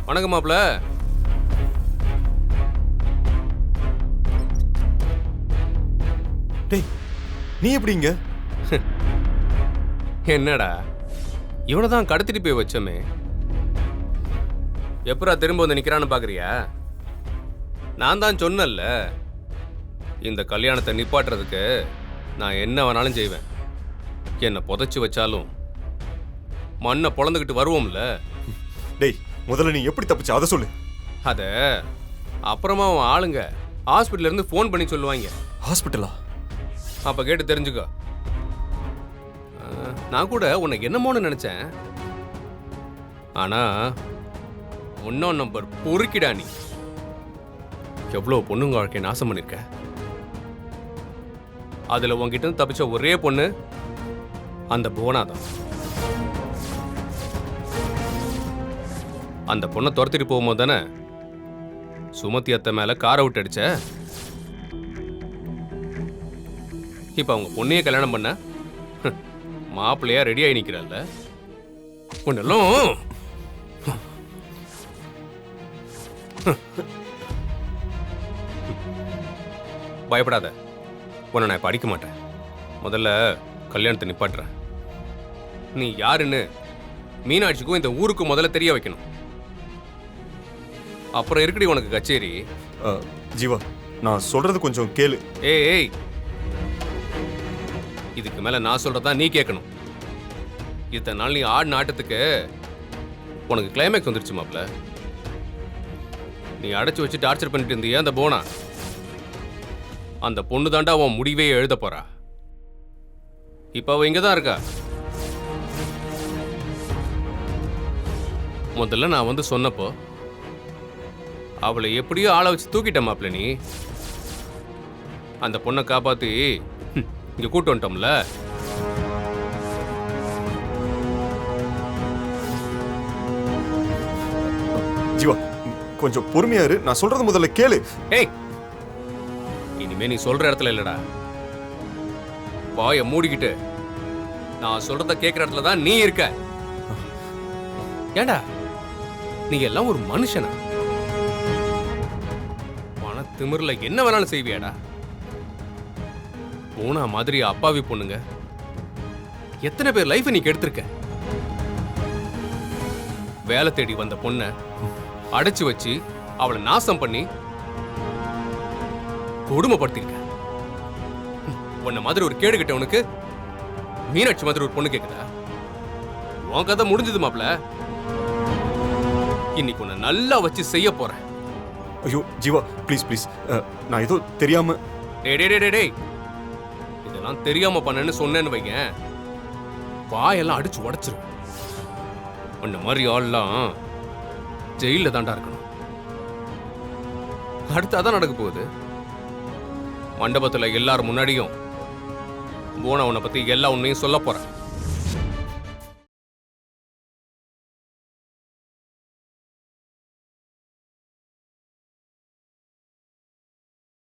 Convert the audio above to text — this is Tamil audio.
வணக்கம் மாப்ள. டேய், நீ எப்படிங்க? என்னடா இவனை தான் கடத்திட்டு போய் வச்சோமே, எப்பரா திரும்ப வந்து நிக்கிறான்னு பாக்குறியா? நான் தான் சொன்னேன்ல, இந்த கல்யாணத்தை நிப்பாட்டுறதுக்கு நான் என்ன வேணாலும் செய்வேன். என்னை புதைச்சி வச்சாலும் மண்ணை பொழந்துக்கிட்டு வருவோம்ல. டேய், முதல்ல நீ எப்படி தப்பிச்ச அதை சொல்லு. அத அப்புறமா அவன் ஆளுங்க ஹாஸ்பிட்டல்ல இருந்து ஃபோன் பண்ணி சொல்லுவாங்க. ஹாஸ்பிட்டலா? அப்ப கேட்டு தெரிஞ்சுக்கோ. நான் கூட உனக்கு என்னமோன்னு நினைச்சேன். ஆனா ஒன்னாம் நம்பர் பொறுக்கிடா நீ. எவ்வளவு பொண்ணுங்க வாழ்க்கையை நாசம் பண்ணிருக்க. அதுல உன்கிட்ட இருந்து தப்பிச்ச ஒரே பொண்ணு அந்த புவனா தான். அந்த பொண்ணை துரத்திட்டு போகும்போது தானே சுமதி அத்தை மேல காரை விட்டு அடிச்ச. இப்ப அவங்க பொண்ணையே கல்யாணம் பண்ண மாப்பிள்ளையா ரெடி ஆகி நிக்கிறாள்ல. ஒன்னெல்லாம் பயப்படாத, உன்னை நான் இப்ப அடிக்க மாட்டேன். முதல்ல கல்யாணத்தை நிப்பாட்டுறேன். நீ யாருன்னு மீனாட்சிக்கும் இந்த ஊருக்கு முதல்ல தெரிய வைக்கணும். அப்புறம் இருக்குடி உனக்கு கச்சேரி. ஜீவா, நான் சொல்றது கொஞ்சம் கேளு. ஏய், இதுக்கு மேல நான் சொல்றதா நீ கேட்கணும். இத்தனை நாள் நீ ஆடின ஆட்டத்துக்கு உனக்கு கிளைமேக்ஸ் வந்துருச்சு மாப்ள. நீ அடைச்சு வச்சு டார்ச்சர் பண்ணிட்டு இருந்தியா அந்த போனா, அந்த பொண்ணு தாண்டா அவன் முடிவே எழுத போறா. இப்ப அவ இங்கதான் இருக்கா. முதல்ல நான் வந்து சொன்னப்போ அவளை எப்படியோ ஆளை வச்சு தூக்கிட்ட மாப்ள. நீ அந்த பொண்ணை காப்பாத்தி இங்க கூட்டு வந்துட்டோம்ல. ஜீவா, கொஞ்சம் பொறுமையா இரு. நான் சொல்றது முதல்ல கேளு. ஏய், இனிமே நீ சொல்ற இடத்துல இல்லடா. வாய மூடிக்கிட்டு நான் சொல்றத கேட்கிற இடத்துல தான் நீ இருக்க. ஏண்டா நீ எல்லாம் ஒரு மனுஷனா? பண திமிர்ல என்ன வேணாலும் செய்வியாடா? போனா மாதிரி அப்பாவி பொண்ணுங்க எத்தனை பேர் லைஃப் நீ கெடுத்திருக்க. வேலை தேடி வந்த பொண்ணை அடைச்சு வச்சு அவளை நாசம் பண்ணி கொடுமைப்படுத்திருக்க. உன்ன மாதிரி ஒரு கேடு கிட்டவனுக்கு மீனாட்சி மாதிரி ஒரு பொண்ணு கேக்குதா? உன் கதை முடிஞ்சது மாப்ள. இன்னைக்கு உன்னை நல்லா வச்சு செய்ய போறேன். ஐயோ ஜீவா, ப்ளீஸ் ப்ளீஸ், நான் ஏதோ தெரியாம. டேய், இதெல்லாம் தெரியாம பண்ணேன்னு சொன்னேன்னு வைங்க, வாயெல்லாம் அடிச்சு உடைச்சிருவேன். உன்ன மாதிரி ஆள்லாம் ஜெயில தாண்டா இருக்கணும். அடுத்து அதான் நடக்க போகுது. மண்டபத்துல எல்லாரும் முன்னாடியும் போன உன்னை பத்தி எல்லா உண்மையும் சொல்ல போறேன்.